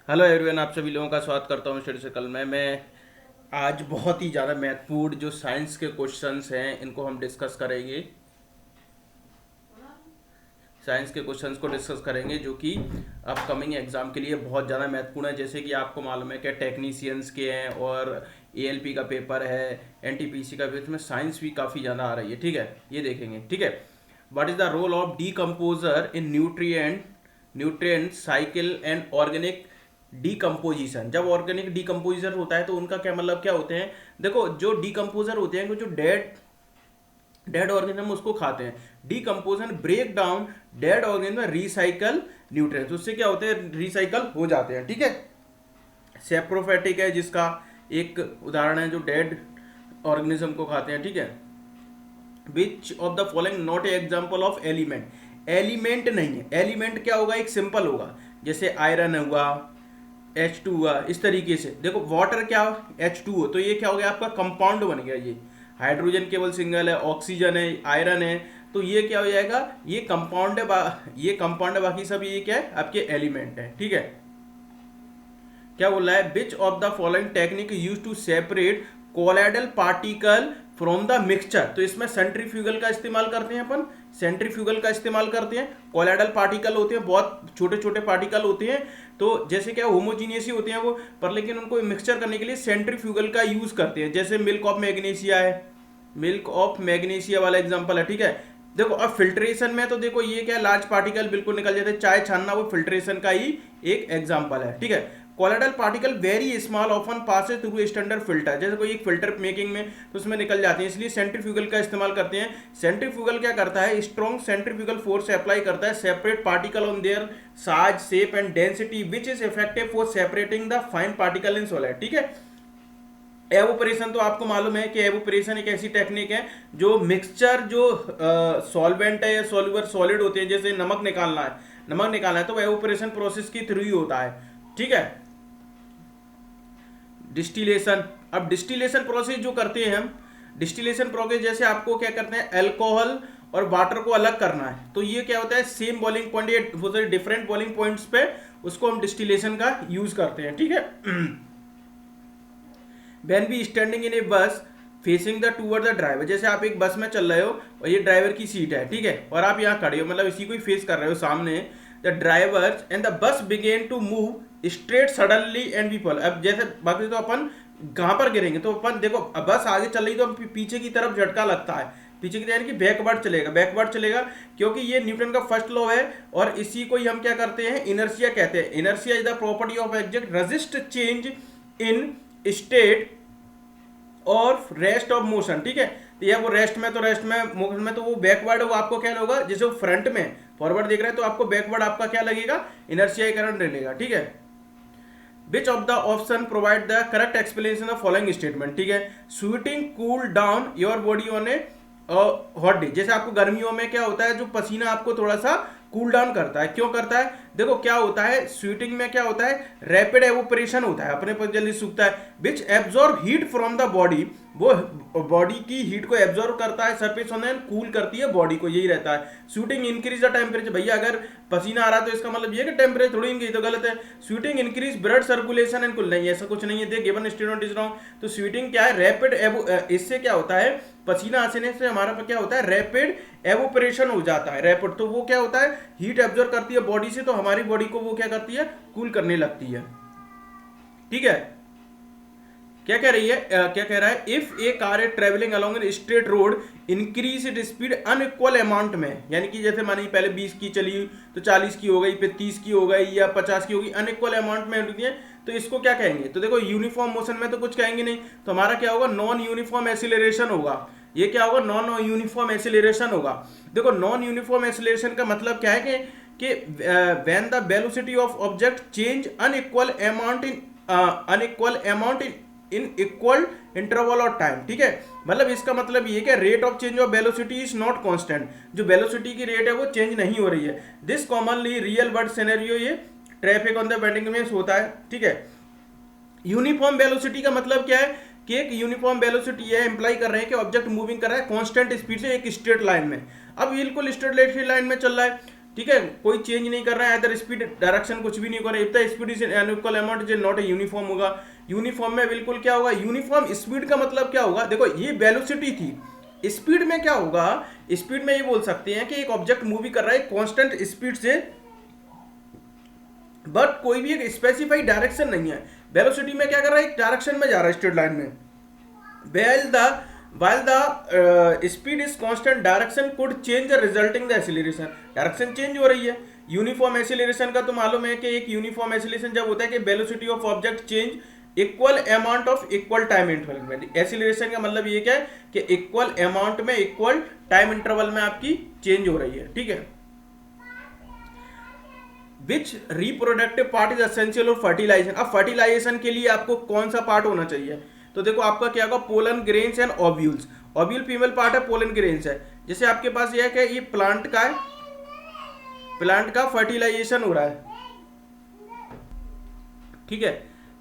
Hello everyone, आप सभी लोगों का स्वागत करता हूँ स्टडी सर्कल में। मैं आज बहुत ही ज़्यादा महत्वपूर्ण जो साइंस के क्वेश्चंस हैं इनको हम डिस्कस करेंगे। साइंस के क्वेश्चंस को डिस्कस करेंगे जो कि अपकमिंग एग्जाम के लिए बहुत ज़्यादा महत्वपूर्ण है। जैसे कि आपको मालूम है कि टेक्नीशियंस के हैं और एएलपी का पेपर है, एनटीपीसी का पेपर, में साइंस भी काफ़ी ज़्यादा आ रही है। ठीक है, ये देखेंगे। ठीक है, what is the role of decomposer in nutrient cycle and organic decomposition. जब ऑर्गेनिक डीकम्पोजिशन होता है तो उनका क्या मतलब क्या होते हैं। देखो, जो डीकम्पोजर होते हैं, जो डेड डेड ऑर्गेनिज्म उसको खाते हैं। Decomposition break down dead organism, recycle nutrients, उससे क्या होते हैं, रिसाइकल हो जाते हैं। ठीक है, सेप्रोफेटिक है जिसका एक उदाहरण है, जो डेड ऑर्गेनिज्म को खाते हैं। ठीक है, which of the following not a example of element. Element नहीं है, एलिमेंट क्या होगा, एक सिंपल होगा, जैसे आयरन हुआ, H2 हुआ, इस तरीके से। देखो वाटर क्या H2O, तो ये क्या हो गया, आपका कंपाउंड बन गया। ये हाइड्रोजन केवल सिंगल है, ऑक्सीजन है, आयरन है, तो ये क्या हो जाएगा, ये कंपाउंड है। ये कंपाउंड है, बाकी सब ये क्या है, आपके एलिमेंट है। ठीक है, क्या बोल रहा है, which of the following technique use to separate colloidal particle from the mixture. तो इसमें सेंट्रीफ्यूगल का इस्तेमाल करते हैं अपन, सेंट्रीफ्यूगल का इस्तेमाल करते हैं। कोलाइडल पार्टिकल होते हैं, बहुत छोटे छोटे पार्टिकल होते हैं, तो जैसे क्या होमोजीनियस ही होते हैं वो, पर लेकिन उनको मिक्सचर करने के लिए सेंट्रीफ्यूगल का यूज करते हैं। जैसे मिल्क ऑफ मैग्नीशिया है, मिल्क ऑफ मैग्नीशिया वाला एग्जांपल है। ठीक है, देखो अब फिल्ट्रेशन में तो देखो ये क्या, लार्ज पार्टिकल बिल्कुल निकल जाते हैं, चाय छानना वो फिल्ट्रेशन का ही एक एग्जांपल है। ठीक है, colloidal particle very small often pass through standard filter, जैसे कोई एक फिल्टर मेकिंग में तो उसमें निकल जाते हैं, इसलिए सेंट्रीफ्यूगल का इस्तेमाल करते हैं। सेंट्रीफ्यूगल क्या करता है, स्ट्रॉन्ग सेंट्रीफ्यूगल फोर्स अप्लाई करता है, separate particle on their size, shape and density which is effective for separating the fine particle in solid. ठीक है, एवोपरेशन तो आपको मालूम है कि एवोपरेशन एक ऐसी टेक्निक है जो मिक्सचर, जो सॉल्वेंट है या सॉल्युबर सॉलिड होते हैं, जैसे नमक निकालना है तो एवोपरेशन प्रोसेस के थ्रू ही होता है। ठीक है, डिस्टिलेशन, अब डिस्टिलेशन प्रोसेस जो करते हैं हम, डिस्टिलेशन प्रोसेस जैसे आपको क्या करते हैं, अल्कोहल और वाटर को अलग करना है, तो ये क्या होता है, सेम बॉइलिंग पॉइंट या डिफरेंट बॉइलिंग पॉइंट्स पे उसको हम डिस्टिलेशन का यूज करते हैं। ठीक है, वैन बी स्टैंडिंग इन ए बस facing the toward the driver, जैसे आप एक बस में चल रहे हो और ये ड्राइवर की सीट है। ठीक है, और आप यहाँ खड़े हो, मतलब इसी को ही फेस कर रहे हो सामने। The driver and the bus begin to move straight suddenly and we fall. अब जैसे बाकी तो अपन कहाँ पर गिरेंगे, तो अपन देखो बस आगे चल रही तो पीछे की तरफ झटका लगता है, पीछे की तरफ कि बैकवर्ड चलेगा, क्योंकि ये न्यूटन का फर्स्ट लॉ है। और इसी को ही हम क्या करते हैं, इनर्शिया कहते हैं। Inertia is the property of object resist change in state और रेस्ट ऑफ मोशन। ठीक है, तो यह वो रेस्ट में, तो रेस्ट में, मोशन में तो वो बैकवर्ड, वो आपको क्या होगा, जैसे वो फ्रंट में फॉरवर्ड देख रहे हैं तो आपको बैकवर्ड आपका क्या लगेगा, इनर्शिया करंट लगेगा। ठीक है, which of the option provide the correct explanation of following statement. ठीक है, sweating cool down your body on A hot day, जैसे आपको गर्मियों में क्या होता है, जो पसीना आपको थोड़ा सा कूल डाउन करता है। क्यों करता है, देखो क्या होता है, स्वीटिंग में क्या होता है, रैपिड एवोपरेशन होता है, अपने पर जल्दी सूखता है, विच absorb heat from the body, वो बॉडी की हीट को एब्जॉर्ब करता है, सरफेस ऑन एंड कूल करती है बॉडी को, यही रहता है। स्वीटिंग इंक्रीज द टेम्परेचर, भैया अगर पसीना आ रहा है तो इसका मतलब ये कि टेम्परेचर थोड़ी इंक्रीज, तो गलत है। Sweating increase blood circulation and cool, नहीं ऐसा कुछ नहीं है, देख गिवन स्टेटमेंट इज रॉन्ग। तो स्वीटिंग क्या है, रैपिड, इससे क्या होता है, पसीना आने से हमारा पर क्या होता है, रैपिड एवोपरेशन हो जाता है, रैपिड, तो वो क्या होता है, हीट एब्जॉर्ब करती है बॉडी से, तो हमारी बॉडी को वो क्या करती है, कूल करने लगती है। ठीक है, क्या कह रही है, क्या कह रहा है, if a car is travelling along an straight road increase it speed unequal amount में, यानी कि जैसे मानी पहले 20 की चली तो 40 की हो गई, फिर 30 की हो गई या 50 की होगी, अनइक्वल अमाउंट में होती है, तो इसको क्या कहेंगे, तो देखो यूनिफॉर्म मोशन में तो कुछ कहेंगे नहीं, तो हमारा क्या होगा, नॉन यूनिफॉर्म एसिलरेशन होगा। ये क्या होगा, नॉन यूनिफॉर्म एसिलरेशन होगा। देखो नॉन यूनिफॉर्म एसिलरेशन का मतलब क्या है कि when the velocity of object change unequal amount in equal interval of time. ठीक है, मतलब इसका मतलब ये कि rate of change of velocity is not constant, जो वेलोसिटी की रेट है वो चेंज नहीं हो रही है। This commonly real world scenario, ये ट्रैफिक ऑन द बेंडिंग में होता है। ठीक है, यूनिफॉर्म वेलोसिटी का मतलब क्या है कि एक यूनिफॉर्म वेलोसिटी है, इंप्लाई कर रहे हैं कि ऑब्जेक्ट मूविंग कर रहा है कांस्टेंट स्पीड से एक स्ट्रेट लाइन में। अब बिल्कुल स्ट्रेट लाइन में चल रहा है, ठीक है, कोई चेंज नहीं कर रहा है, इधर स्पीड डायरेक्शन कुछ भी नहीं कर रहा है। इतना speed is unequal amount is not a uniform होगा। यूनिफॉर्म में बिल्कुल क्या होगा, यूनिफॉर्म स्पीड का मतलब क्या होगा, देखो ये वेलोसिटी थी, स्पीड में क्या होगा, स्पीड में ये बोल सकते हैं कि एक ऑब्जेक्ट मूवी कर रहा है कांस्टेंट स्पीड से, बट कोई भी एक स्पेसिफाइड डायरेक्शन नहीं है। वेलोसिटी में क्या कर रहा है, एक डायरेक्शन में जा रहा है स्ट्रेट लाइन में। while the speed is constant, direction could change resulting the acceleration, direction change हो रही है। यूनिफॉर्म एक्सीलरेशन का तो मालूम है कि एक यूनिफॉर्म एक्सीलरेशन जब होता है कि velocity of object change equal amount of equal time interval में। एक्सीलरेशन का मतलब ये क्या है कि इक्वल अमाउंट में इक्वल टाइम इंटरवल में आपकी चेंज हो रही है, ठीक है। Which reproductive part is essential of fertilization, अब फर्टिलाइजेशन के लिए आपको कौन सा पार्ट होना चाहिए, तो देखो आपका क्या होगा, pollen grains and ovules. Ovule female part है, पोलन ग्रेन्स है। जैसे आपके पास ये है कि ये प्लांट का है, प्लांट का फर्टिलाइजेशन हो रहा है, ठीक है।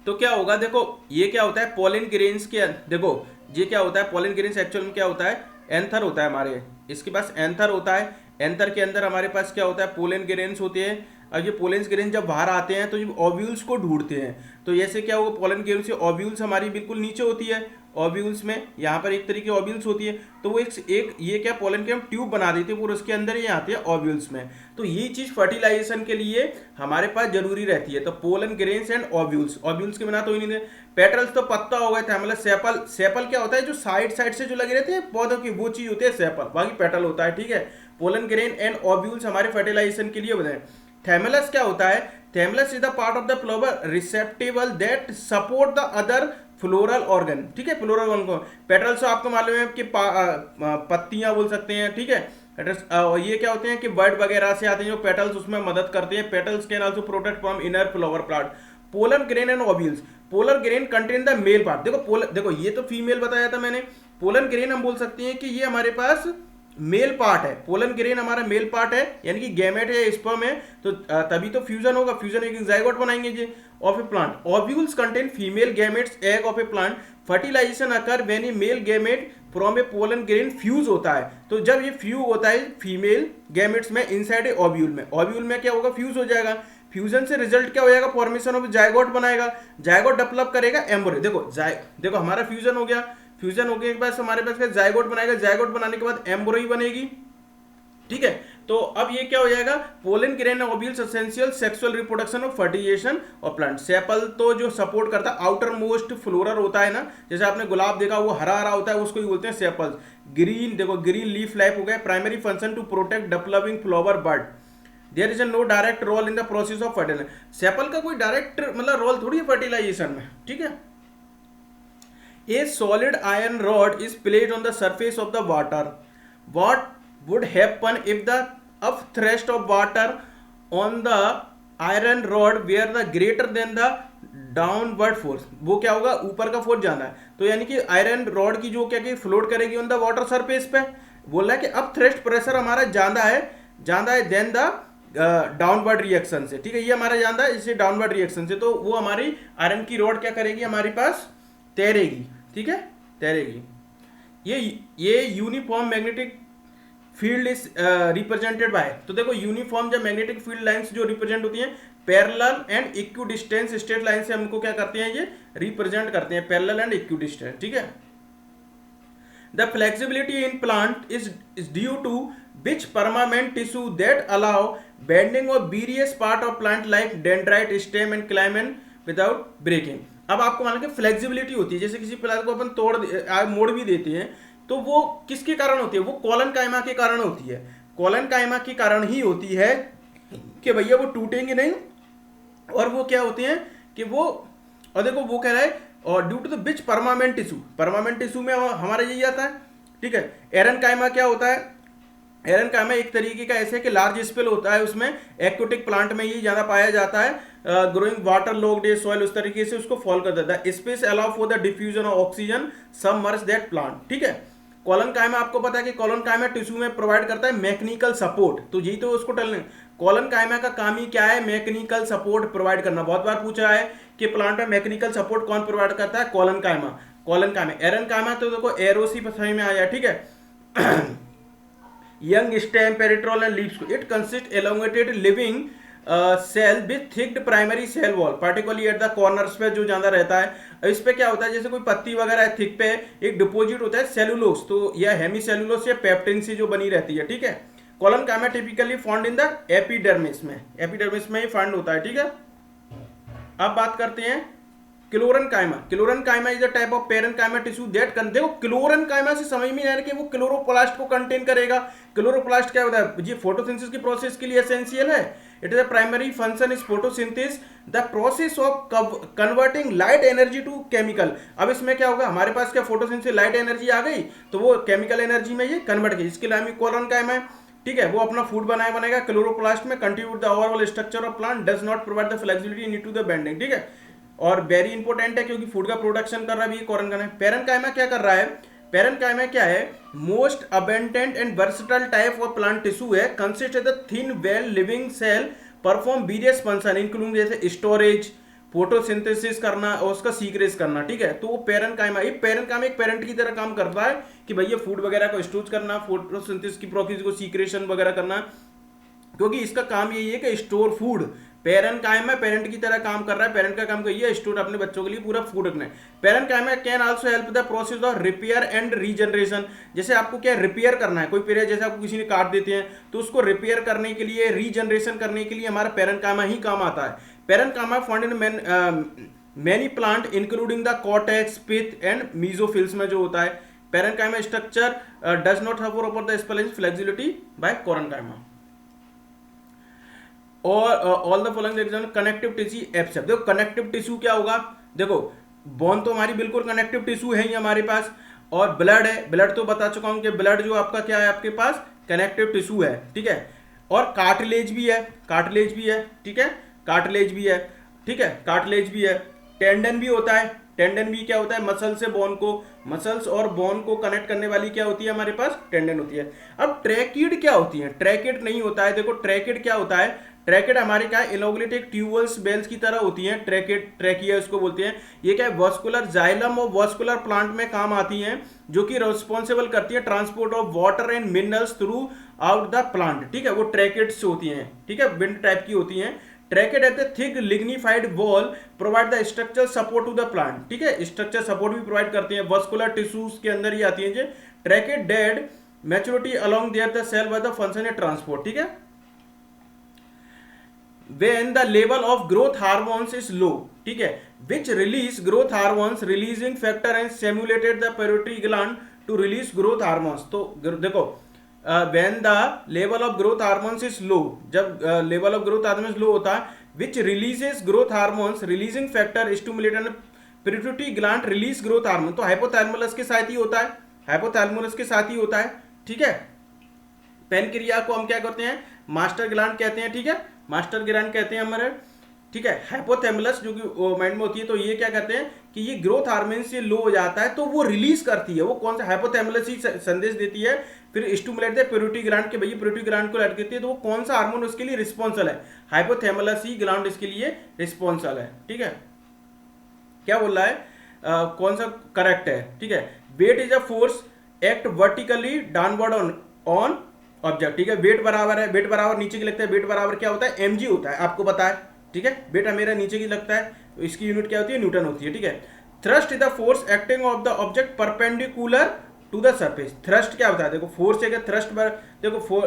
तो क्या होगा, देखो ये क्या होता है पोलन ग्रेन्स के, देखो ये क्या होता है, पोलन ग्रेन्स एक्चुअल में क्या होता है, एंथर होता है हमारे, इसके पास एंथर होता है। एंथर के अंदर हमारे पास क्या होता है, पोलन ग्रेन्स होते हैं। अब ये पोलन ग्रेन जब बाहर आते हैं तो जब ओव्यूल्स को ढूंढते हैं, तो जैसे क्या होगा, पोलन ग्रेन से ओव्यूल्स हमारी बिल्कुल नीचे होती है, ओव्यूल्स में यहाँ पर एक तरीके ओव्यूल्स होती है, तो वो एक ये क्या पोलन ग्रेन ट्यूब बना देती है, और उसके अंदर ये आते हैं ओव्यूल्स में। तो ये चीज फर्टिलाइजेशन के लिए हमारे पास जरूरी रहती है। तो pollen grains and ovules, ovules के बिना तो ही नहीं दे। पेटल्स तो पत्ता हो गए थे, मतलब सेपल, सेपल क्या होता है, जो साइड साइड से जो लगे रहते हैं पौधों की, वो चीज होती है सेपल, बाकी पेटल होता है, ठीक है। पोलन ग्रेन एंड ओव्यूल्स हमारे फर्टिलाइजेशन के लिए बताएं। थैमलस क्या होता है, thalamus is the part of the flower receptacle that support the other floral organ, ठीक है। फ्लोरल ऑर्गन को पेटल्स आपको मालूम है कि पत्तियां बोल सकते हैं, ठीक है। ये क्या होते हैं कि बर्ड वगैरह से आते हैं जो पेटल्स, उसमें मदद करते हैं। Petals can also protect from inner flower plant. Polar grain and ovules, polar grain contain the male part, देखो ये तो फीमेल बताया था मैंने। पोलन ग्रेन हम बोल सकते हैं कि ये हमारे पास मेल पार्ट है, पोलन ग्रेन हमारा मेल पार्ट है, यानी कि गैमेट है, स्पर्म है, तो तभी तो फ्यूजन होगा, फ्यूजन एक जाइगोट बनाएंगे जी of a plant. Ovules contain female gametes egg of a plant. Fertilization occur when a male gamete from a pollen grain fuse होता है, तो जब ये फ्यूज होता है फीमेल गैमेट्स में इनसाइड ए ओव्यूल में, ओव्यूल में क्या होगा, फ्यूज हो जाएगा। फ्यूजन से रिजल्ट क्या हो जाएगा, फॉर्मेशन ऑफ जाइगोट बनाएगा, जाइगोट डेवलप करेगा एम्ब्रियो। देखो हमारा फ्यूजन हो गया, फ्यूजन होने के बाद हमारे पास जाइगोट बनाएगा, जाइगोट बनाने के बाद एम्ब्रियो बनेगी, ठीक है। तो अब ये क्या हो जाएगा, pollen grain ovules essential sexual reproduction और फर्टिलाइजेशन ऑफ प्लांट। सेपल तो जो सपोर्ट करता है, आउटर मोस्ट फ्लोरर होता है ना, जैसे आपने गुलाब देखा वो हरा हरा होता है, उसको ही बोलते हैं सेपल्स। ग्रीन, देखो ग्रीन लीफ लाइफ हो गया, primary function to protect developing flower bird. There is no direct role in the process of fertilization. Sepal का कोई डायरेक्ट मतलब रोल थोड़ी है फर्टिलाइजेशन में, ठीक है। A solid iron rod is placed on the surface of the water. What would happen if the upthrust of water on the iron rod were the greater than the downward force? वो क्या होगा, ऊपर का force जाना है, तो यानी कि आयरन रॉड की जो क्या कि फ्लोट करेगी ऑन द वाटर सरफेस पे। बोल रहा है कि अपथ्रस्ट प्रेशर हमारा ज्यादा है देन द डाउनवर्ड रिएक्शन से, ठीक है। ये हमारा ज्यादा है इससे डाउनवर्ड रिएक्शन से, तो वो हमारी आयरन की रॉड क्या करेगी, हमारे पास तैरेगी, ठीक है, तैरेगी। ये uniform magnetic field is represented by, तो देखो यूनिफॉर्म जब मैग्नेटिक फील्ड लाइंस जो रिप्रेजेंट होती हैं parallel and equidistance straight line से हमको क्या करते हैं, ये रिप्रेजेंट करते हैं, पैरेलल एंड इक्विडिस्टेंस, ठीक है। The flexibility in plant is due to which permanent tissue that allow bending of various part of plant like dendrite, stem and climate without breaking। अब आपको मान लो कि फ्लेक्सिबिलिटी होती है, जैसे किसी प्लांट को अपन मोड़ भी देते हैं, तो वो किसके कारण होती है, वो कॉलन काइमा के कारण होती है। कॉलन काइमा के कारण ही होती है कि भैया वो टूटेंगे नहीं, और वो क्या होते हैं कि वो, और देखो वो कह रहा है और due to the which permanent tissue में हमारा यही आता है, ठीक है। एरन काइमा क्या होता है, एरन काइमा एक तरीके का ऐसे कि लार्ज स्पेल होता है, उसमें एक्वेटिक प्लांट में ये ज्यादा पाया जाता है, ग्रोइंग वाटर लॉग्ड सॉइल, उस तरीके से उसको फॉलो कर देता है। Space allow for the diffusion of oxygen submerge that plant, ठीक है। कॉलन काइमा आपको पता है कि कॉलन काइमा टिश्यू में प्रोवाइड करता है मैकेनिकल सपोर्ट, तो यही तो उसको टलने, कॉलन काइमा का काम ही क्या है, मैकेनिकल सपोर्ट प्रोवाइड करना। बहुत बार पूछा है कि प्लांट में मैकेनिकल सपोर्ट कौन प्रोवाइड करता है, कॉलन काइमा। एरन काइमा तो देखो एरोसी में आया, ठीक है। young stem, petiole and leaves को. It consist elongated living cell with thickened primary cell wall, particularly at the corners पे जो ज्यादा रहता है. इस पे क्या होता है, जैसे कोई पत्ती वगैरह है थिक पे, एक डिपोजिट होता है सेलुलोस, तो यह हेमी सेलुलोस या पेप्टिन से जो बनी रहती है. ठीक है. Collenchyma typically found in the epidermis में, एपिडर्मिस में ही फाउंड होता है. ठीक है. अब बात करते हैं chlorenchyma. Chlorenchyma is the type of parenchyma tissue that देखो क्लोरन काइमा से समझ में आ रहा है कि वो क्लोरोप्लास्ट को कंटेन करेगा. क्लोरोप्लास्ट क्या होता है, ये फोटोसिंथेसिस की प्रोसेस के लिए एसेंशियल है. It is a primary function is photosynthesis, the process of converting light energy to chemical. अब इसमें क्या होगा, हमारे पास क्या फोटोसिंथेसिस लाइट एनर्जी आ गई तो वो केमिकल एनर्जी में ये कन्वर्ट की, इसके लिए क्लोरन काइमा है. ठीक है. वो अपना फूड बनेगा क्लोरोप्लास्ट में, contribute the overall structure of plant, does not provide the flexibility need to the bending. ठीक है. और वेरी इंपॉर्टेंट है क्योंकि फूड का प्रोडक्शन कर रहा है कॉर्न का. पेरेन्काइमा क्या कर रहा है, पेरेन्काइमा क्या है, most abundant and versatile type of plant tissue है, consist of the thin walled living cell, perform various function including जैसे स्टोरेज, फोटोसिंथेसिस करना और उसका सीक्रेट करना. ठीक है. तो वो पेरेन्काइमा एक पेरेंट की तरह काम करता है कि भैया फूड वगैरह को स्टोर करना, फोटोसिंथेसिस की प्रोसेस को सीक्रेशन वगैरह करना, क्योंकि इसका काम यही है कि स्टोर फूड. पेरेन्काइमा पेरेंट की तरह काम कर रहा है. पेरेंट का काम यही है स्टोर अपने बच्चों के लिए पूरा फूड रखना है. Parenchyma can also help the process of repair and regeneration. जैसे आपको क्या रिपेयर करना है, कोई पीरियड जैसे आपको किसी ने काट देते हैं तो उसको रिपेयर करने के लिए, रीजनरेशन करने के लिए हमारा पेरेन्काइमा ही काम आता है. Parenchyma found in many plant including the cortex, pith and mesophylls में जो होता है. Parenchyma structure does not have about the spelling flexibility by collenchyma. और all the following example connective tissue except. देखो कनेक्टिव टिश्यू क्या होगा, देखो bone तो हमारी बिल्कुल कनेक्टिव टिश्यू है ही हमारे पास, और ब्लड है, ब्लड तो बता चुका हूं कि ब्लड जो आपका क्या है आपके पास कनेक्टिव टिश्यू है. ठीक है. और कार्टिलेज भी है, कार्टिलेज भी है. ठीक है. कार्टिलेज भी है. ठीक है. कार्टिलेज भी है. टेंडन भी होता है. टेंडन भी क्या होता है, मसल से बोन को, मसल्स और बोन को कनेक्ट करने वाली क्या होती है हमारे पास, टेंडन होती है. अब ट्रैकिड क्या होती है, ट्रैकिड नहीं होता है. देखो ट्रैकिड क्या होता है, ट्रैकिड हमारे क्या इलोगलेटिक ट्यूबल्स बेल्स की तरह होती हैं. ट्रैकिड, ट्रैकिया उसको बोलते हैं. ये क्या है, वस्कुलर जाइलम और वस्कुलर प्लांट में काम आती हैं, जो कि रिस्पॉन्सिबल करती है transport of water and minerals through out the plant. ठीक है. वो ट्रैकिड्स होती हैं. ठीक है. विंड टाइप की होती हैं. Tracheid at the thick lignified wall provide the structure support to the plant. ठीक है. स्ट्रक्चर सपोर्ट भी प्रोवाइड करती हैं. वस्कुलर टिश्यूज के अंदर ही आती हैं. Tracheid dead maturity along there the cell by the function a transport. ठीक है. when the level of growth hormones is low, ठीक है, which release growth hormones, releasing factor and stimulated the pituitary gland to release growth hormones. तो देखो when the level of growth hormones is low, जब level of growth hormones low होता है, which releases growth hormones, releasing factor stimulated pituitary gland release growth hormone. तो hypothalamus के साथ ही होता है, हाइपोथैलेमस के साथ ही होता है. ठीक है. पेनक्रिया को हम क्या करते हैं, मास्टर ग्लैंड कहते हैं. ठीक है. मास्टर ग्लैंड कहते हैं हमारे. ठीक है. हाइपोथैलेमस जो कि माइंड में होती है, तो ये क्या करते हैं कि ये ग्रोथ हार्मोन से लो हो जाता है तो वो रिलीज करती है. वो कौन सा, हाइपोथैलेमस ही संदेश देती है, फिर स्टिमुलेट द पिट्यूटरी ग्लैंड के भैया पिट्यूटरी ग्लैंड को लटकती है. तो वो कौन सा हार्मोन उसके लिए रिस्पॉन्सिबल है, हाइपोथैलेमस ही ग्लैंड इसके लिए रिस्पॉन्सिबल है. ठीक है. क्या बोल रहा है, कौन सा करेक्ट है. ठीक है. Weight is a force act vertically downward on object. ठीक है. वेट बराबर है, वेट बराबर नीचे की लगता है. वेट बराबर क्या होता है, mg होता है, आपको पता है. ठीक है. वेट मेरा नीचे की लगता है, तो इसकी यूनिट क्या होती है, न्यूटन होती है. ठीक है. Thrust is the force acting of the object perpendicular to the surface. Thrust क्या होता है, देखो फोर्स है, थ्रस्ट पर देखो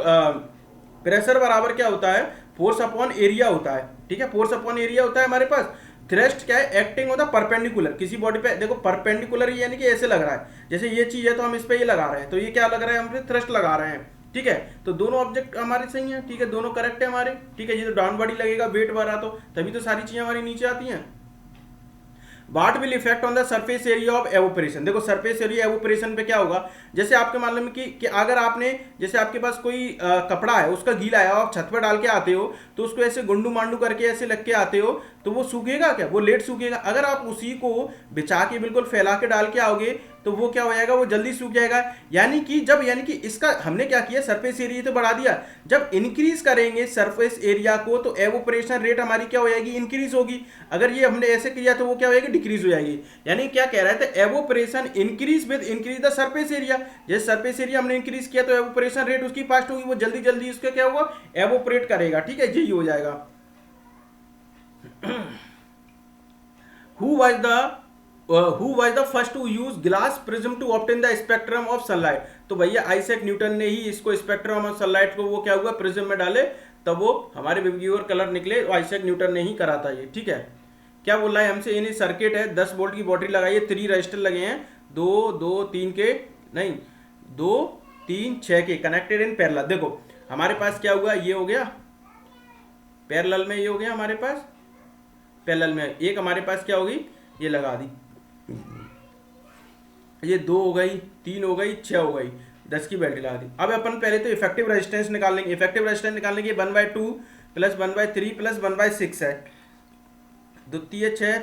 प्रेशर बराबर क्या होता है, फोर्स अपॉन एरिया होता है. ठीक है. फोर्स अपॉन एरिया होता है हमारे पास. थ्रस्ट क्या है, एक्टिंग होता है परपेंडिकुलर किसी बॉडी पे. देखो परपेंडिकुलर यानी कि ऐसे लग रहा है, जैसे ये चीज है तो हम इस पे ये लगा रहे हैं, तो ये क्या लग रहा है, हम थ्रस्ट लगा रहे हैं. ठीक है. तो दोनों ऑब्जेक्ट हमारे सही हैं. ठीक है. दोनों करेक्ट है हमारे. ठीक है. ये तो डाउनवर्ड ही लगेगा, वेट बढ़ा तो तभी तो सारी चीजें हमारी नीचे आती हैं. What will affect on the surface area of evaporation. देखो सरफेस एरिया एवोपरेशन पे क्या होगा, जैसे आपके मालूम है कि अगर आपने, जैसे आपके पास कोई कपड़ा है उसका गीला है, आप छत पर डाल के आते हो तो उसको ऐसे गुंडू मांडू करके ऐसे लग के आते हो, तो वो सूखेगा क्या, वो लेट सूखेगा। अगर आप उसी को बिछा के बिल्कुल फैला के डाल के आओगे तो वो क्या हो जाएगा, वो जल्दी सूख जाएगा। यानी कि इसका हमने क्या किया, सरफेस एरिया तो बढ़ा दिया। जब इंक्रीज करेंगे सरफेस एरिया को तो एवोपरेशन रेट हमारी क्या हो जाएगी, इंक्रीज होगी। अगर ये हमने ऐसे किया तो वो क्या हो जाएगी, डिक्रीज हो जाएगी। यानी क्या कह रहा है, तो evaporation increase with increase the surface area. जैसे सरफेस एरिया हमने इंक्रीज किया तो एवोपरेशन रेट उसकी फास्ट होगी, वो जल्दी जल्दी उसका क्या होगा, एवोपरेट करेगा। ठीक है, यही हो जाएगा। who was the first to use glass prism to obtain the spectrum of sunlight? तो भैया आइजैक न्यूटन ने ही इसको स्पेक्ट्रम ऑफ सनलाइट को वो क्या हुआ, प्रिज्म में डाले, तब वो हमारे विवियोर कलर निकले। आइजैक न्यूटन ने ही करा था ये। ठीक है, क्या बोल रहा है हमसे, यानी सर्किट है, 10 वोल्ट की बैटरी लगाई है, 3 रजिस्टर लगे हैं, 2 2 3 के नहीं 2 3 6 के कनेक्टेड इन पैरेलल। देखो हमारे पास क्या हुआ, ये हो गया पैरेलल में, ये हो गया हमारे पास पैरेलल में। एक हमारे पास क्या होगी, ये लगा दी, ये 2 हो गई, 3 हो गई, 6 हो गई, 10 की बैटरी लगा दी। अब अपन पहले तो इफेक्टिव रेजिस्टेंस निकाल लेंगे। इफेक्टिव रेजिस्टेंस निकालने के 1/2 प्लस 1/3 प्लस 1/6 है, द्वितीय 6,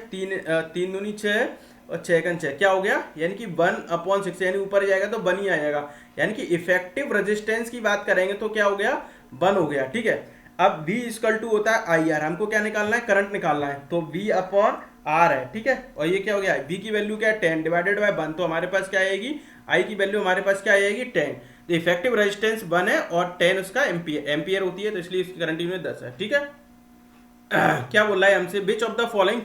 3 दूनी 6 और 6 का 6 क्या हो गया, यानी कि 1/6, यानी ऊपर जाएगा तो 1 ही आएगा। यानी कि इफेक्टिव रेजिस्टेंस की बात करेंगे तो क्या हो गया, 1 हो गया। ठीक है, अब V = होता है IR, हमको क्या निकालना है, करंट निकालना है, तो V/R है। ठीक है, और ये क्या हो गया, V की वैल्यू क्या है, 10 डिवाइडेड बाय 1, तो हमारे पास क्या आएगी, I की वैल्यू हमारे पास क्या आएगी, 10। तो इफेक्टिव रेजिस्टेंस 1 है और 10 उसका एम्पियर होती है, तो इसलिए इसकी करंट यूनिट 10 है। ठीक है, क्या बोल रहा है हमसे, विच of the following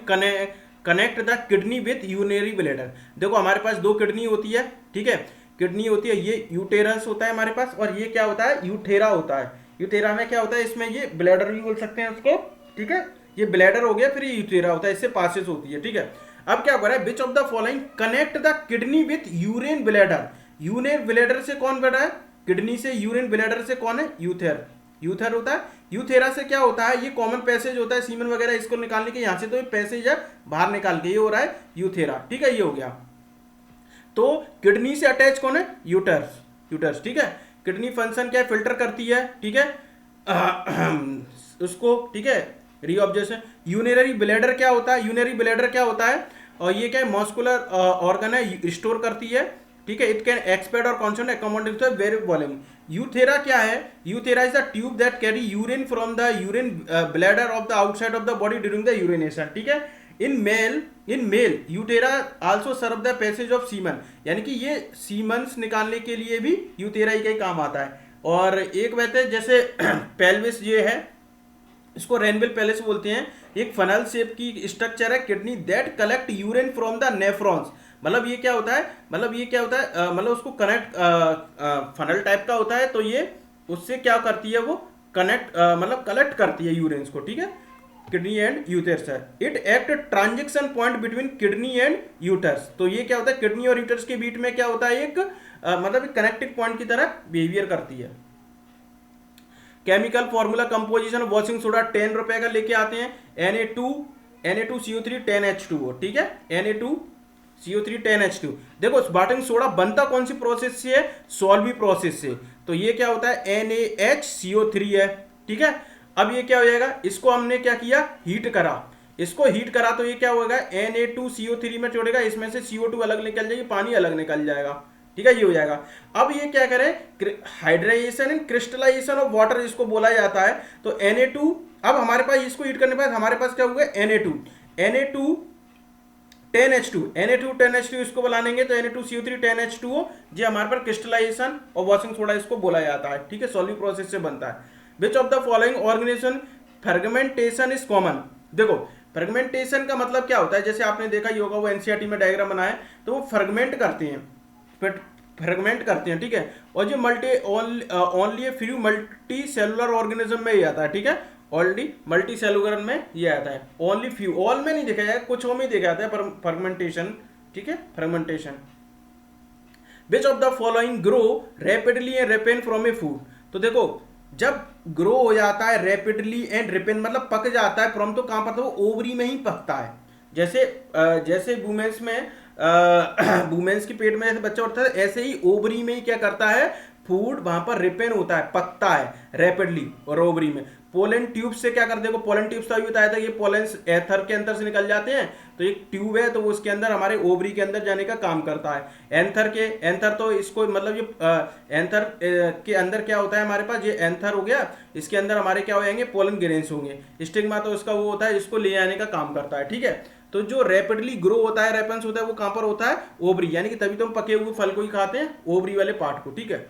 connect the kidney with urinary bladder. देखो हमारे पास 2 किडनी होती है। ठीक है, किडनी होती है, ये यूटेरस होता है हमारे पास, और ये क्या होता है, यूथेरा होता है। यूथेरा में क्या होता है, इसमें ये ब्लैडर भी बोल सकते हैं उसको। ठीक है, ये ब्लैडर हो गया, फिर ये यूथेरा होता है, इससे पासेस होती है। ठीक है, अब क्या कर रहा है, which of the following connect the kidney with urine bladder. Urine bladder से कौन बड़ा है, किडनी से यूरिन ब्लैडर से कौन है, यूथर होता है। यूथेरा से क्या होता है, ये कॉमन पैसेज होता है सीमन वगैरह इसको निकालने के, यहां से तो ये पैसेज है बाहर निकाल के, ये हो रहा है यूथेरा। ठीक है, ये हो गया। तो किडनी से अटैच कौन है, यूटर्स। ठीक है, किडनी फंक्शन क्या है, फिल्टर करती है। ठीक है, उसको। ठीक है, रीऑब्जर्वेशन। यूरिनरी ब्लैडर क्या होता है, और ये क्या है, मस्कुलर ऑर्गन है, रिस्टोर करती है। ठीक है, इट कैन एक्सपेड और consent accommodate to very volume. Urethra क्या है, urethra is the tube that carry urine from the urine bladder of the outside of the body during the urination. ठीक है, in male urethra also serve the passage of semen, यानी कि ये Simmons निकालने के लिए भी यूटेरा ही का काम आता है। और एक वैसे जैसे पेल्विस ये है, इसको रेनविल पैलेस बोलते हैं, एक फनल शेप की स्ट्रक्चर है kidney that collect urine from the nephrons. मतलब ये क्या होता है, मतलब उसको कनेक्ट फनल टाइप का होता है, तो ये उससे क्या करती है, वो कलेक्ट करती है यूरिन को। ठीक है, किडनी एंड यूटर्स है। It act transaction point between kidney and ureters. तो ये क्या होता है, किडनी और यूटर्स के बीच में क्या होता है, एक कनेक्टिंग पॉइंट की तरह बिहेवियर करती है। Chemical formula composition washing soda 10 रुपए का लेके आते हैं, Na2CO3 10H2O। ठीक है, Na2CO3 10H2। देखो स्पार्टन सोडा बनता कौन सी प्रोसेस से है, सॉल्वी प्रोसेस से। तो ये क्या होता है, NaHCO3 है। ठीक है, अब ये क्या हो जाएगा, इसको हमने क्या किया, हीट करा, तो ये क्या होगा, Na2CO3 में छोड़ेगा, इसमें से CO2 अलग निकल जाएगी, पानी अलग निकल जाएगा। ठीक है, ये हो जाएगा। अब ये क्या करें, hydration and crystallization of water इसको बोला जाता है। तो Na2, अब हमारे पास इसको हीट करने के बाद हमारे पास क्या हुआ, Na2 10H2 इसको बुलाएंगे तो Na2CO3 10H2O, ये हमारे पर क्रिस्टलाइजेशन और वॉशिंग सोडा इसको बोला जाता है। ठीक है, सॉल्यूट प्रोसेस से बनता है। Which of the following organization fragmentation is common. देखो फर्गमेंटेशन का मतलब क्या होता है, जैसे आपने देखा ही होगा, वो एनसीईआरटी में डायग्राम बनाए, तो वो फर्गमेंट करते हैं। ठीक है, और जो only few multi cellular organism में ही आता है। ठीक है, ऑलरेडी मल्टी सेलुलर में ये आता है, ओनली फ्यू, ऑल में नहीं देखा जाएगा, कुछ में देखा जाता है फर्गमेंटेशन। ठीक है, fragmentation. Which of the following grow rapidly and ripen from a food. तो देखो जब ग्रो हो जाता है रैपिडली एंड रेपेन, मतलब पक जाता है, फ्रॉम तो कहां पर, तो वो ओवरी में ही पकता है। जैसे वुमेन्स में वुमेन्स के पेट में जैसे बच्चा उठता है, ऐसे ही ओवरी में ही क्या करता है, फूड वहां पर रिपेन होता है, पकता है रैपिडली और ओवरी में। पोलन ट्यूब से क्या कर, देखो पोलन ट्यूब से अभी बताया था, ये पोलन एथर के अंदर से निकल जाते हैं, तो एक ट्यूब है तो वो उसके अंदर हमारे ओवरी के अंदर जाने का काम करता है। एंथर तो इसको मतलब ये एंथर के अंदर क्या होता है हमारे पास, ये एंथर हो गया, इसके अंदर हमारे क्या हो जाएंगे, पोलन ग्रेन्स होंगे। स्टिग्मा तो उसका वो होता है जिसको ले आने का काम करता है, ठीक है। तो जो रैपिडली ग्रो होता है, रेपेंस होता है, वो कहां पर होता है, ओवरी, यानी कि तभी तो हम पके हुए फल को ही खाते हैं, ओवरी वाले पार्ट को, ठीक है।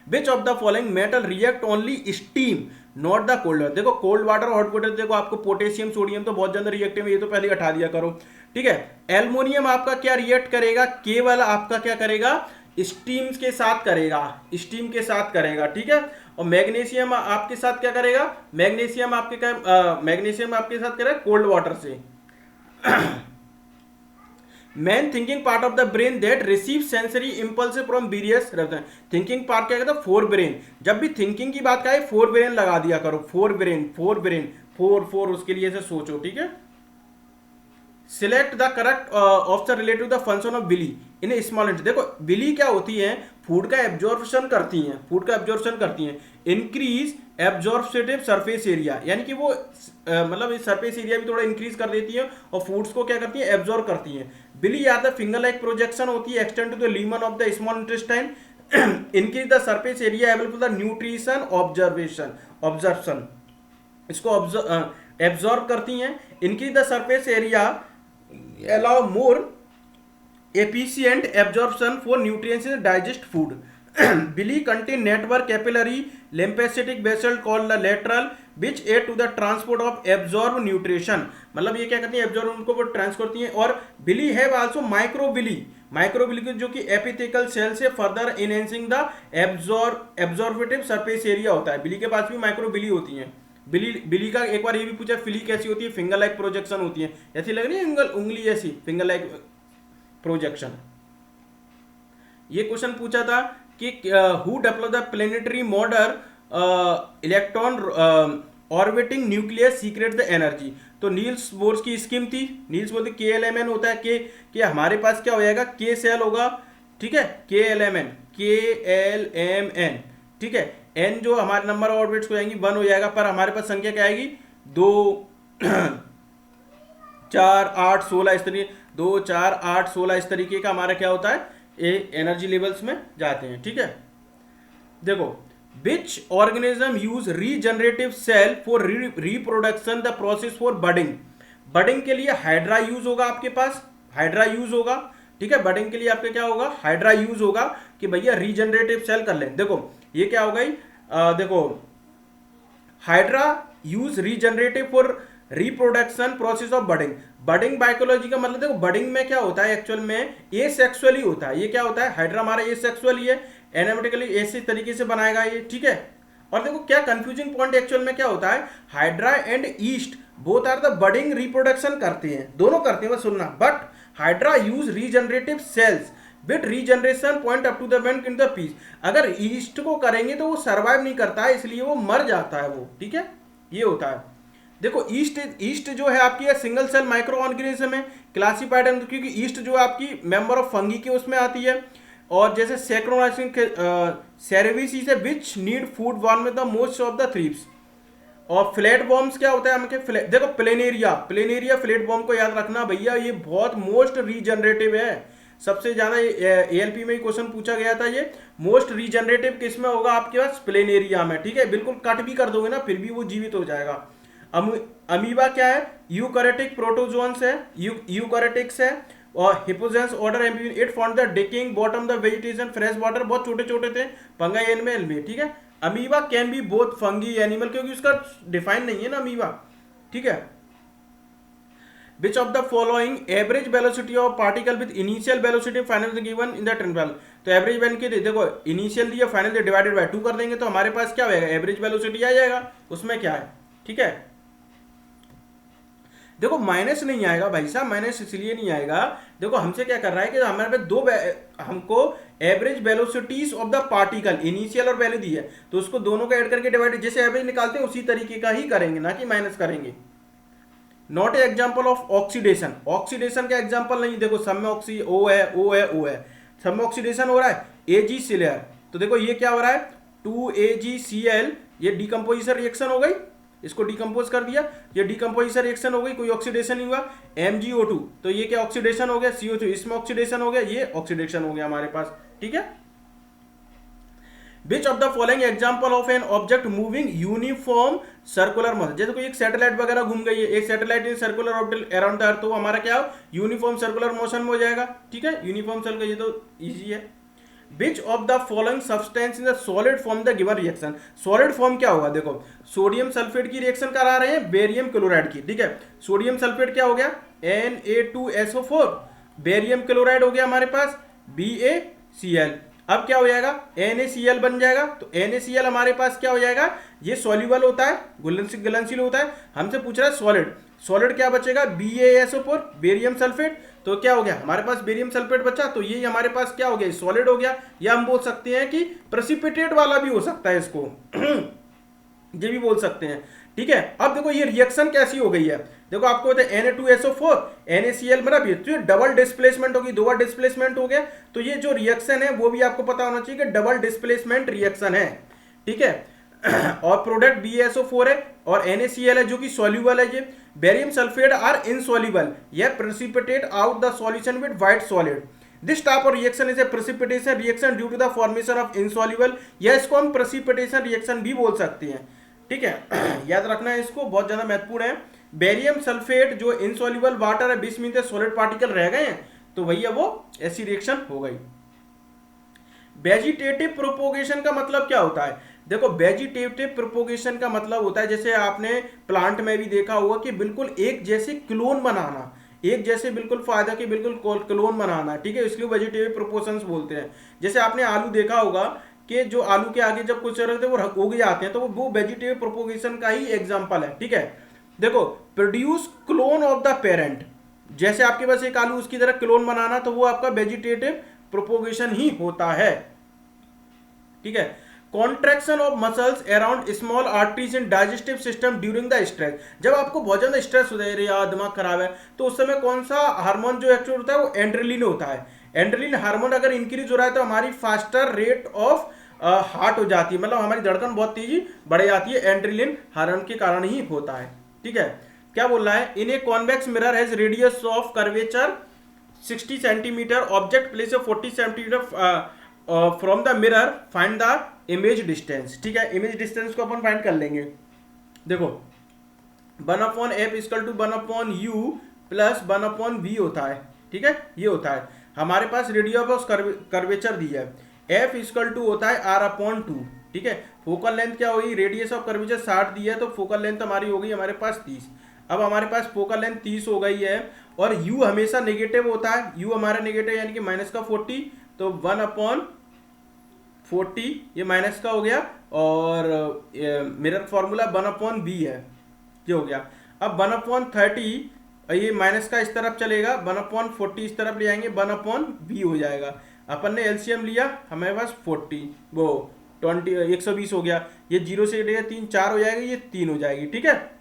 Which of the following metal react only steam not the cold water, देखो कोल्ड वाटर हॉट वाटर, देखो आपको पोटेशियम सोडियम तो बहुत ज्यादा रिएक्टिव है, ये तो पहले हटा दिया करो, ठीक है। एल्युमिनियम आपका क्या रिएक्ट करेगा, केवल आपका क्या करेगा, स्टीम के साथ करेगा, स्टीम के साथ करेगा, ठीक है। और मैग्नीशियम आपके साथ क्या करेगा, मैग्नीशियम आपके साथ करेगा कोल्ड वाटर से। Main thinking part of the brain that receive sensory impulse from various, thinking part क्या कहता है, फोर ब्रेन। जब भी थिंकिंग की बात करें फोर ब्रेन लगा दिया करो, फोर ब्रेन, फोर उसके लिए से सोचो, ठीक है। Select the correct option related the function of bile in small इंट, देखो बिली क्या होती है, फूड का एब्जॉर्प्शन करती हैं, इंक्रीज एब्जॉर्प्टिव सरफेस एरिया, यानी कि वो मतलब इस सरफेस एरिया भी थोड़ा इंक्रीज कर देती है और फूड्स को क्या करती है, एब्जॉर्ब करती हैं। बिली या द फिंगर लाइक प्रोजेक्शन होती है, extend to the lumen of the small intestine, increase the surface area available for the nutrition absorption, इसको एब्जॉर्ब करती हैं। Increase the surface area allow more efficient absorption for nutrients in digest food. Villi contain network capillary lymphatic vessel called the lateral which aid to the transport of absorbed nutrition, मतलब ये क्या करती है, absorb उनको वो transfer करती हैं। और बिली हैव आल्सो माइक्रोबिली जो कि एपिथेकल सेल से further enhancing the absorptive surface area होता है। बिली के पास भी माइक्रोबिली होती हैं। बिली का एक बार ये भी पूछा, फिली कैसी होती है, फिंगर लाइक प्रोजेक्शन होती है, ऐसी लग रही है उंगली ऐसी, फिंगर लाइक प्रोजेक्शन। ये क्वेश्चन पूछा था कि who develop the planetary model electron orbiting nucleus secret the energy, तो नील्स बोर्स की स्कीम थी। नील्स बोर्स KLMN होता है, के हमारे पास क्या हो जाएगा, के सेल होगा, ठीक है, KLMN, ठीक है। एन जो हमारे नंबर ऑफ ऑर्बिट्स हो जाएंगी 1 हो जाएगा, पर हमारे पास संख्या क्या आएगी, 2 4 8 16 इस तरीके, 2 4 8 16 इस तरीके का हमारा क्या होता है, ये एनर्जी लेवल्स में जाते हैं, ठीक है। देखो which organism use regenerative cell for reproduction the process for budding के लिए हाइड्रा यूज होगा, आपके पास हाइड्रा यूज होगा, ठीक है। बडिंग के लिए आपके क्या होगा, हाइड्रा यूज होगा कि भैया रीजनरेटिव सेल कर लें। देखो ये क्या हो गई, देखो hydra use regenerative for reproduction process of budding biology का मतलब, देखो बडिंग में क्या होता है, एक्चुअल में एसेक्सुअली होता है। ये क्या होता है, हाइड्रा हमारा एसेक्सुअल ही है, एनामेटिकली ऐसे तरीके से बनाएगा ये, ठीक है। और देखो क्या कंफ्यूजिंग पॉइंट एक्चुअल में क्या होता है, hydra and yeast both are the budding reproduction करते हैं, दोनों करते हैं, बस सुनना। But hydra use regenerative cells with regeneration point up to the vent in the piece, अगर ईस्ट को करेंगे तो वो सर्वाइव नहीं करता है, इसलिए वो मर जाता है वो, ठीक है, ये होता है। देखो ईस्ट जो है आपकी सिंगल सेल माइक्रो ऑर्गेनिज्म है, क्लासिफाइड, क्योंकि ईस्ट जो आपकी मेंबर ऑफ फंगी के उसमें आती है। और जैसे सेरेविसी से विच नीड फूड वन में the most of the thrips. और फ्लैट बॉम्ब्स क्या होता है हमके, देखो प्लेनेरिया फ्लैट बॉम्ब को याद रखना भैया, ये बहुत मोस्ट रीजनरेटिव है, सबसे ज्यादा ALP में ही क्वेश्चन पूछा गया था। ये मोस्ट रीजनरेटिव किस में होगा, आपके पास प्लेनेरिया में, ठीक है। बिल्कुल कट भी कर दोगे ना फिर भी वो जीवित हो जाएगा। अमीबा क्या है, यूकैरियोटिक प्रोटोजोन्स है, यूकैरियोटिक्स है। और hypogeans order amphibian, it found the decaying bottom the vegetation fresh water, बहुत छोटे छोटे थे, फंगाई एनिमल में, ठीक है। Amoeba can be both fungi animal, क्योंकि उसका डिफाइन नहीं है ना अमीबा, ठीक है। Which of the following average velocity of particle with initial velocity final given in the interval, तो एवरेज वैल्यू के देखो इनिशियल दिया, फाइनल डिवाइडेड बाय 2 कर देंगे तो हमारे पास क्या होगा, एवरेज वेलोसिटी आ जाएगा, उसमें क्या है, ठीक है। देखो माइनस नहीं आएगा भाई साहब, माइनस इसलिए नहीं आएगा, देखो हमसे क्या कर रहा है कि हमारे पास हमको average velocities of the particle initial और वैल्यू दी है, तो उसको दोनों का ऐड करके डिवाइड, जैसे एवरेज निकालते हैं उसी तरीके का ही करेंगे, ना कि माइनस करेंगे। Not a example of oxidation, oxidation का एग्जाम्पल नहीं। देखो सब में O है, सब में ऑक्सीडेशन हो रहा है, AgCl, तो देखो ये क्या हो रहा है 2AgCl ये डीकम्पोजिशन रिएक्शन हो गई, इसको डीकम्पोज कर दिया, ये डीकम्पोजिशन रिएक्शन हो गई, कोई ऑक्सीडेशन नहीं हुआ, MgO2, तो ये क्या ऑक्सीडेशन हो गया, CO2, इसमें ऑक्सीडेशन हो गया, ये ऑक्सीडेशन हो गया हमारे पास, ठीक है। Which of the following example of an object moving uniform circular motion, जैसे कोई एक सैटेलाइट वगैरह घूम गई है, एक satellite in circular orbit around the earth, तो हमारा क्या हो, यूनिफॉर्म सर्कुलर मोशन में हो जाएगा, ठीक है, यूनिफॉर्म सर्कुलर, ये तो इजी है। Which of the following substance in the solid form the given reaction, solid form क्या होगा, देखो सोडियम सल्फेट की रिएक्शन करा रहे हैं बेरियम क्लोराइड की, ठीक है, सोडियम सल्फेट क्या हो गया, Na2SO4, बेरियम क्लोराइड हो गया हमारे पास BaCl, अब क्या हो जाएगा, NaCl बन जाएगा, तो NaCl हमारे पास क्या हो जाएगा, ये सॉल्युबल होता है, घुलनशील होता है, हमसे पूछ रहा है सॉलिड, सॉलिड क्या बचेगा, BaSO4, बेरियम सल्फेट, तो क्या हो गया हमारे पास बेरियम सल्फेट बचा, तो ये हमारे पास क्या हो गया, सॉलिड हो गया, या हम बोल सकते हैं कि प्रेसिपिटेट वाला भी हो सकता है इसको ये भी बोल सकते हैं, ठीक है। अब देखो ये रिएक्शन कैसी हो गई है, देखो आपको पता है Na2SO4 NaCl बना भी, तो ये डबल डिस्प्लेसमेंट होगी, दो बार डिस्प्लेसमेंट हो गया, तो ये जो रिएक्शन है वो भी आपको पता होना चाहिए कि डबल डिस्प्लेसमेंट रिएक्शन है, ठीक है। और प्रोडक्ट BaSO4 है और NaCl है जो कि सॉल्युबल है, ये बेरियम सल्फेट आर इनसॉल्युबल, यह precipitate out the solution with white solid, this type of reaction is a precipitation reaction due to the formation of insoluble, या इसको हम प्रेसिपिटेशन रिएक्शन भी बोल सकते हैं, ठीक है। याद रखना है इसको, बहुत ज्यादा महत्वपूर्ण है। बेरियम सल्फेट जो इनसॉल्युबल वाटर है 20 मिनट सॉलिड पार्टिकल रह गए हैं, तो भैया वो ऐसी रिएक्शन हो गई। वेजिटेटिव प्रोपोगेशन का मतलब क्या होता है, देखो वेजिटेटिव प्रोपोगेशन का मतलब होता है, जैसे आपने प्लांट में भी देखा होगा कि बिल्कुल एक जैसे क्लोन बनाना, एक जैसे बिल्कुल फायदा के बिल्कुल क्लोन बनाना, ठीक है, इसलिए वेजिटेटिव प्रोपोर्शंस बोलते हैं। जैसे आपने आलू देखा होगा कि जो आलू के आगे जब कुछ रहते हैं वो उग जाते हैं, तो वो वेजिटेटिव प्रोपोगेशन का ही एग्जांपल है, ठीक है। देखो produce clone of the parent, जैसे आपके पास एक आलू उसकी तरह क्लोन बनाना, तो वो आपका वेजिटेटिव प्रोपोगेशन ही होता है, ठीक है। Contraction of muscles around small arteries in digestive system during the stress, जब आपको बहुत ज्यादा स्ट्रेस होता है या दिमाग खराब है, तो उस समय कौन सा हार्मोन जो एक्टिव होता है, वो एंड्रेलिन होता है। एंड्रेलिन हार्मोन अगर इंक्रीज हो रहा है तो हमारी फास्टर रेट ऑफ हार्ट हो जाती है, मतलब हमारी धड़कन बहुत तेजी बढ़ जाती है, एंड्रेलिन हार्मोन के कारण ही होता है, ठीक है। क्या बोल रहा है, in a convex mirror has radius of curvature 60 centimetre, object place 40 centimetre from the mirror, find the image distance, ठीक है। इमेज डिस्टेंस को अपन फाइंड कर लेंगे, देखो 1/f equal to 1/u plus 1/v होता है, ठीक है, ये होता है। हमारे पास रेडियस ऑफ कर्वेचर दिया है, f इक्वल टू होता है r/2, ठीक है। फोकल लेंथ क्या होगी, रेडियस ऑफ कर्वेचर 60 दिया है, तो फोकल लेंथ हमारी हो गई हमारे पास 30। अब हमारे पास फोकल लेंथ 30 हो गई है, और u हमेशा नेगेटिव होता है, u हमारा नेगेटिव यानी कि माइनस का 40, तो 1/40 ये माइनस का हो गया, और मिरर फॉर्मूला 1/v है, ये हो गया। अब 1/30 ये माइनस का इस तरफ चलेगा, 1/40 इस तरफ ले आएंगे, 1/v हो जाएगा। अपन ने एलसीएम लिया, हमारे पास 40 वो 120 हो गया, ये 0 से 3 4 हो जाएगा, ये 3 हो जाएगी, ठीक है।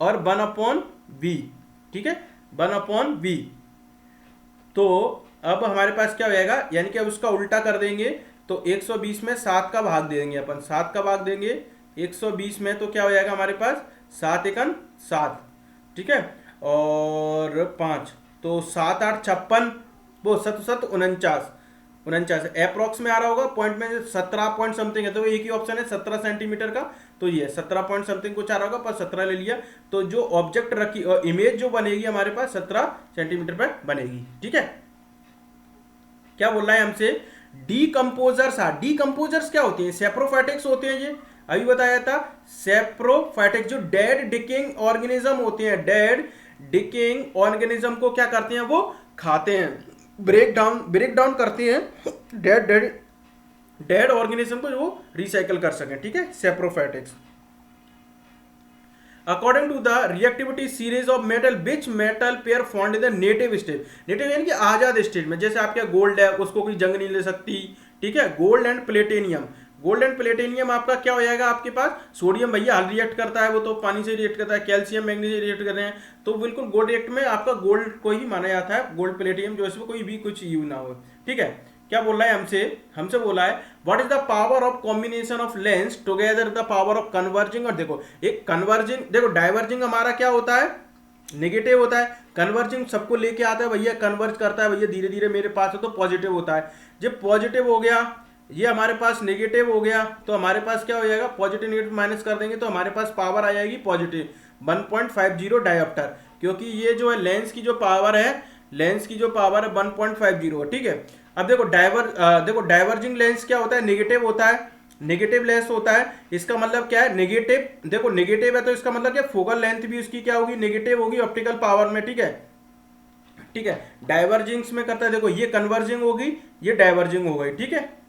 और 1/v, ठीक है, 1/v, तो अब हमारे पास क्या हो जाएगा, यानी कि अब उसका उल्टा कर देंगे, तो 120 में 7 का भाग दे देंगे अपन, 7 का भाग देंगे 120 में, तो क्या हो जाएगा हमारे पास 7 एकन 7, ठीक है, और 5, तो 7 8 56, वो 7 7 49 अप्रोक्स में आ रहा होगा, पॉइंट में 17 पॉइंट समथिंग है, तो एक ही ऑप्शन है 17 सेंटीमीटर का, तो ये 17 पॉइंट समथिंग कुछ आ रहा होगा, पर 17 ले लिया, तो जो ऑब्जेक्ट रखी इमेज जो बनेगी हमारे पास 17 सेंटीमीटर पर बनेगी, ठीक है। क्या बोल रहा है हमसे, डीकंपोजर्स डीकंपोजर्स क्या होती है, सेप्रोफाइटिक्स होते हैं, ये अभी बताया था, सेप्रोफाइटिक्स जो डेड डिकेइंग ऑर्गेनिज्म होते हैं, डेड डिकेइंग ऑर्गेनिज्म को क्या करते हैं, वो खाते हैं, ब्रेक डाउन करते हैं डेड ऑर्गेनिज्म को जो रिसाइकल कर सके, ठीक है, saprophytics. According to the reactivity series of metal, which metal pair found in the native state, native यानी कि आजाद स्टेट में, जैसे आपका गोल्ड है, उसको कोई जंग नहीं ले सकती, ठीक है। गोल्ड एंड प्लेटिनियम आपका क्या हो जाएगा, आपके पास सोडियम भैया हल रिएक्ट करता है, वो तो पानी से रिएक्ट करता है, कैल्शियम मैग्नीशियम रिएक्ट कर रहे हैं, तो बिल्कुल गोल्ड रिएक्ट में आपका गोल्ड को ही माना जाता है, गोल्ड प्लेटिनियम, जो इसमें कोई भी कुछ यूज ना हो, ठीक है। क्या बोल रहा है हमसे हमसे बोला है what is the power of combination of lens together the power of converging. और देखो एक कन्वर्जिंग, देखो डाइवर्जिंग हमारा क्या होता है, नेगेटिव होता है। कन्वर्जिंग सबको लेके आता है भैया, कन्वर्ज करता है भैया धीरे धीरे मेरे पास है तो पॉजिटिव होता है। जब पॉजिटिव हो गया, ये हमारे पास नेगेटिव हो गया, तो हमारे पास क्या हो जाएगा, पॉजिटिव नेगेटिव माइनस कर देंगे तो हमारे पास पावर आ जाएगी पॉजिटिव 1.50 डायोप्टर, क्योंकि ये जो है लेंस की जो पावर है, लेंस की जो पावर है 1.50 है, ठीक है। अब देखो देखो डाइवर्जिंग लेंस क्या होता है, नेगेटिव होता है, नेगेटिव लेंस होता है। इसका मतलब क्या है, नेगेटिव, देखो नेगेटिव है तो इसका मतलब क्या, फोकल लेंथ भी उसकी क्या होगी, नेगेटिव होगी ऑप्टिकल पावर में, ठीक है, ठीक है। डाइवर्जिंग्स में करता है, देखो ये कन्वर्जिंग होगी, ये डाइवर्जिंग हो गई, ठीक है।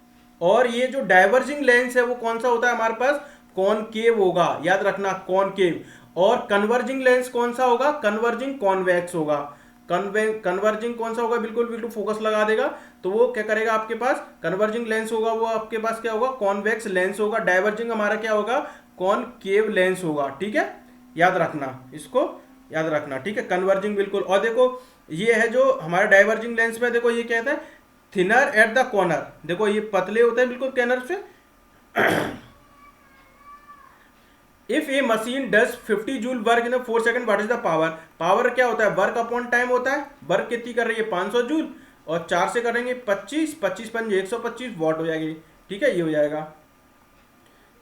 और ये जो डाइवर्जिंग लेंस है वो कौन सा होता है हमारे पास, कॉनकेव होगा, याद रखना कॉनकेव। और कन्वर्जिंग लेंस कौन सा होगा, कन्वर्जिंग कॉन्वेक्स होगा। कन्वर्जिंग कौन सा होगा, बिल्कुल बिल्कुल फोकस लगा देगा, तो वो क्या करेगा आपके पास, कन्वर्जिंग लेंस होगा वो आपके पास क्या होगा, कॉन्वेक्स लेंस होगा। डाइवर्जिंग हमारा क्या होगा, कॉनकेव लेंस होगा, ठीक है, याद रखना, इसको याद रखना, ठीक है। कन्वर्जिंग बिल्कुल। और देखो ये है जो हमारा डाइवर्जिंग लेंस में, देखो ये कहता है थिनर एट द कॉर्नर, देखो ये पतले होते हैं बिल्कुल कॉर्नर से। If A machine does 50 joule work in 4 second, what is the power. Power क्या होता है, वर्क अपॉन टाइम होता है। वर्क कितनी कर रही है, 500 जूल, और 4 से करेंगे 25, 25 पंजे 125 वॉट हो जाएगी, ठीक है, ये हो जाएगा।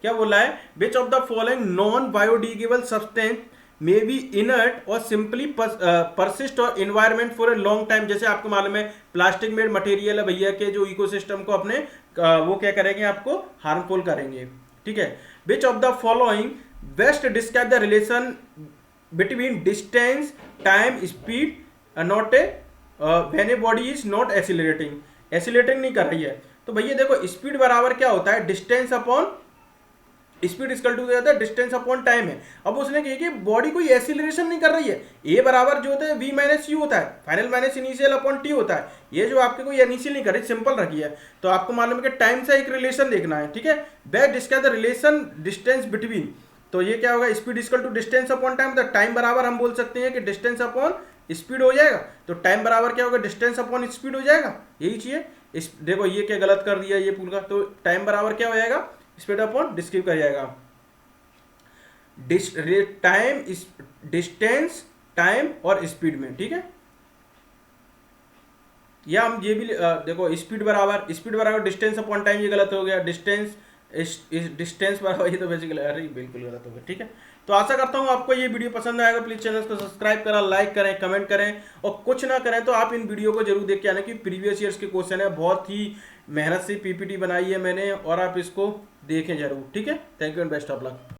क्या बोला है, which of the following non biodegradable substance may be inert और सिंपली परसिस्ट और environment for a long time. जैसे आपको मालूम है प्लास्टिक मेड मटेरियल है भैया के जो इकोसिस्टम को अपने वो क्या करेंगे, आपको हार्मफुल करेंगे, ठीक है। Which of the following best describe the relation between distance time speed not a when a body is not accelerating, accelerating नहीं कर रही है। तो भैया देखो स्पीड बराबर क्या होता है, distance upon speed equal to जाता है डिस्टेंस अपॉन टाइम है। अब उसने कहा कि बॉडी कोई एक्सीलरेशन नहीं कर रही है, ए बराबर जो होता है वी माइनस यू होता है, final minus initial upon T होता है। ये जो आपके कोई इनिशियल नहीं कर रही, सिंपल रखी है। तो आपको मालूम है कि टाइम से एक रिलेशन देखना है, ठीक है। Best describe the relation distance between, तो ये क्या होगा, speed equal to distance upon time. तो टाइम बराबर हम बोल सकते हैं कि डिस्टेंस अपॉन स्पीड हो जाएगा, तो टाइम बराबर क्या होगा, डिस्टेंस अपॉन स्पीड हो जाएगा, यही चाहिए। देखो ये क्या गलत कर दिया ये पूरा, तो टाइम बराबर क्या हो जाएगा, स्पीड अपॉन डिस्क्रिप कर जाएगा, टाइम डिस्टेंस टाइम और स्पीड में, ठीक है। या हम ये भी देखो स्पीड बराबर डिस्टेंस अपॉन टाइम, ये गलत हो गया, डिस्टेंस बराबर, ये तो बेसिकली अरे बिल्कुल गलत हो गया, ठीक है। तो आशा करता हूँ आपको ये वीडियो पसंद आएगा। प्लीज चैनल को सब्सक्राइब करें, लाइक करें, कमेंट करें, और कुछ ना करें तो आप इन वीडियो को जरूर देख के आना कि प्रीवियस ईयर्स के क्वेश्चन है, बहुत ही मेहनत से पीपीटी बनाई है मैंने, और आप इसको देखें जरूर, ठीक है। Thank you and best of luck.